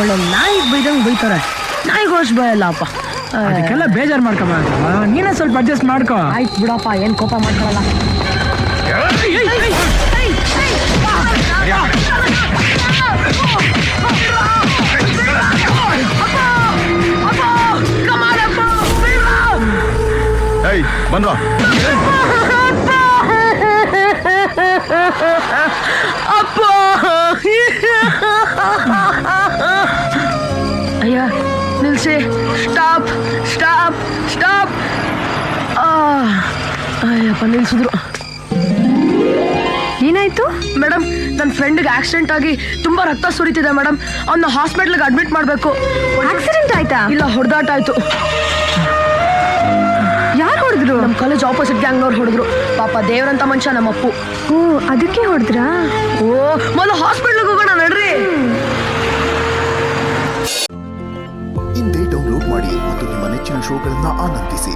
ಒಳ್ಳೆ ನಾಯಿ ಬೈದಂಗೆ ಬೈತಾರೆ, ನಾಯಿಗೂ ಅಷ್ಟು ಭಯ ಅಲ್ಲಪ್ಪ. ಅದಕ್ಕೆಲ್ಲ ಬೇಜಾರು ಮಾಡ್ಕೊಬಾರ್ದು, ನೀನೇ ಸ್ವಲ್ಪ ಅಡ್ಜಸ್ಟ್ ಮಾಡ್ಕೋ. ಆಯ್ತು ಬಿಡಪ್ಪ, ಏನು ಕೋಪ ಮಾಡ್ಕೊಳಲ್ಲ. ಬಂದ್ವಾ ಅಪ್ಪ, ಅಯ್ಯ ನಿಲ್ಸಿ, ಸ್ಟಾಪ್ ಸ್ಟಾಪ್ ಸ್ಟಾಪ್. ಅಯ್ಯಪ್ಪ ನಿಲ್ಸಿದ್ರು. ಏನಾಯ್ತು ಮೇಡಮ್? ನನ್ನ ಫ್ರೆಂಡ್ಗೆ ಆಕ್ಸಿಡೆಂಟ್ ಆಗಿ ತುಂಬಾ ರಕ್ತ ಸುರಿತಿದೆ ಮೇಡಮ್. ಅವನ್ನ ಹಾಸ್ಪಿಟ್ಲ್ಗೆ ಅಡ್ಮಿಟ್ ಮಾಡಬೇಕು. ಆಕ್ಸಿಡೆಂಟ್ ಆಯ್ತಾ? ಇಲ್ಲ, ಹೊಡೆದಾಟ ಆಯ್ತು. ಯಾರು ಹೊಡೆದ್ರು? ನಮ್ಮ ಕಾಲೇಜ್ ಆಪೋಸಿಟ್ ಗ್ಯಾಂಗ್ನವ್ರು ಹೊಡೆದ್ರು. ಪಾಪ ದೇವರಂತ ಮನುಷ್ಯ ನಮ್ಮ ಅಪ್ಪು. ಓ, ಅದಕ್ಕೆ ಹೊಡೆದ್ರಾ? ಓ, ಮೊದಲು ಹಾಸ್ಪಿಟ್ಲ್ಗೆ ಹೋಗೋಣ ನಡ್ರಿ. ಇಂದೇ ಡೌನ್ಲೋಡ್ ಮಾಡಿ ಮತ್ತು ನಿಮ್ಮ ನೆಚ್ಚಿನ ಶೋಗಳನ್ನ ಆನಂದಿಸಿ.